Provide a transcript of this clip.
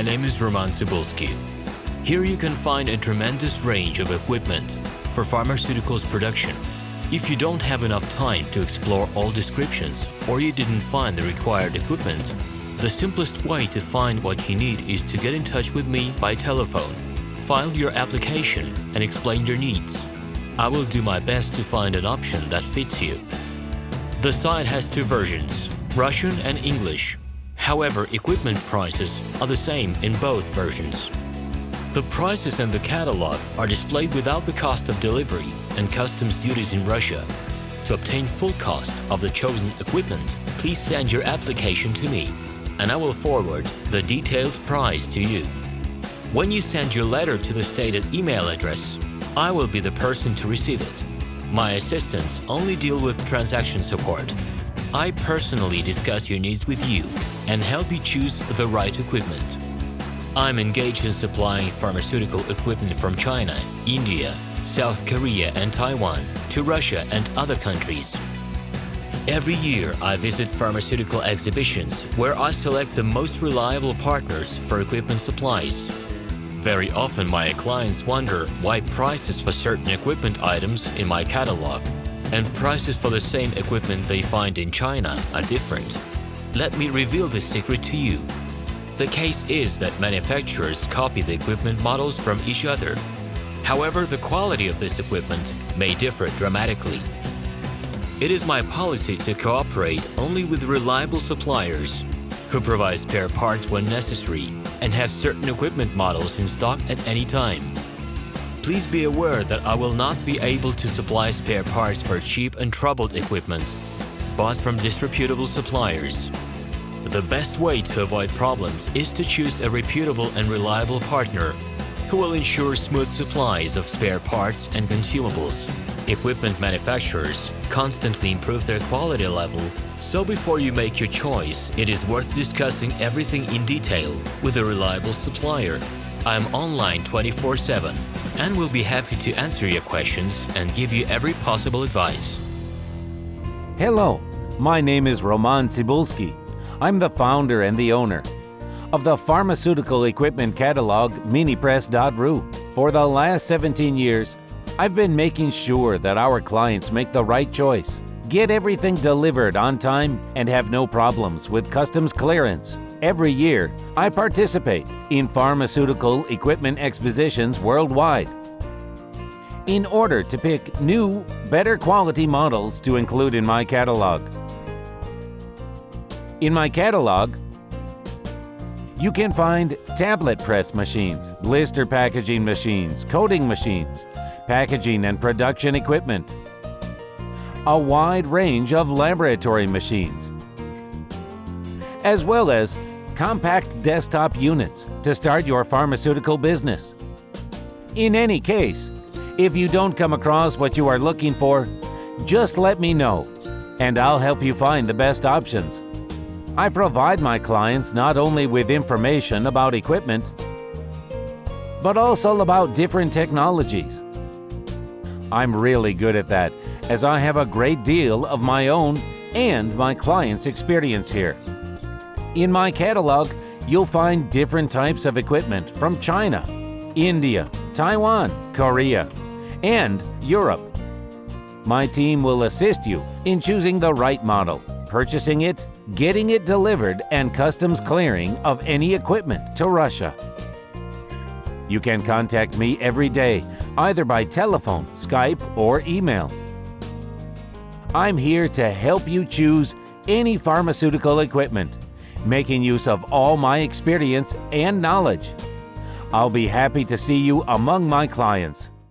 My name is RomanTsibulsky. Here you can find a tremendous range of equipment for pharmaceuticals production. If you don't have enough time to explore all descriptions or you didn't find the required equipment, the simplest way to find what you need is to get in touch with me by telephone, file your application and explain your needs. I will do my best to find an option that fits you. The site has two versions, Russian and English. However, equipment prices are the same in both versions. The prices and the catalog are displayed without the cost of delivery and customs duties in Russia. To obtain full cost of the chosen equipment, please send your application to me, and I will forward the detailed price to you. When you send your letter to the stated email address, I will be the person to receive it. My assistants only deal with transaction support. I personally discuss your needs with you and help you choose the right equipment. I'm engaged in supplying pharmaceutical equipment from China, India, South Korea and Taiwan to Russia and other countries. Every year I visit pharmaceutical exhibitions where I select the most reliable partners for equipment supplies. Very often my clients wonder why prices for certain equipment items in my catalog and prices for the same equipment they find in China are different. Let me reveal this secret to you. The case is that manufacturers copy the equipment models from each other. However, the quality of this equipment may differ dramatically. It is my policy to cooperate only with reliable suppliers who provide spare parts when necessary and have certain equipment models in stock at any time. Please be aware that I will not be able to supply spare parts for cheap and troubled equipment bought from disreputable suppliers. The best way to avoid problems is to choose a reputable and reliable partner who will ensure smooth supplies of spare parts and consumables. Equipment manufacturers constantly improve their quality level, so before you make your choice, it is worth discussing everything in detail with a reliable supplier. I am online 24/7 and will be happy to answer your questions and give you every possible advice. Hello, my name is RomanTsibulsky. I'm the founder and the owner of the pharmaceutical equipment catalog Minipress.ru. For the last 17 years, I've been making sure that our clients make the right choice, get everything delivered on time, and have no problems with customs clearance. Every year, I participate in pharmaceutical equipment expositions worldwide in order to pick new, better quality models to include in my catalog. In my catalog, you can find tablet press machines, blister packaging machines, coating machines, packaging and production equipment, a wide range of laboratory machines, as well as compact desktop units to start your pharmaceutical business. In any case, if you don't come across what you are looking for, just let me know, and I'll help you find the best options. I provide my clients not only with information about equipment, but also about different technologies. I'm really good at that, as I have a great deal of my own and my clients' experience here. In my catalog, you'll find different types of equipment from China, India, Taiwan, Korea, and Europe. My team will assist you in choosing the right model, purchasing it, getting it delivered, and customs clearing of any equipment to Russia. You can contact me every day, either by telephone, Skype, or email. I'm here to help you choose any pharmaceutical equipment, making use of all my experience and knowledge. I'll be happy to see you among my clients.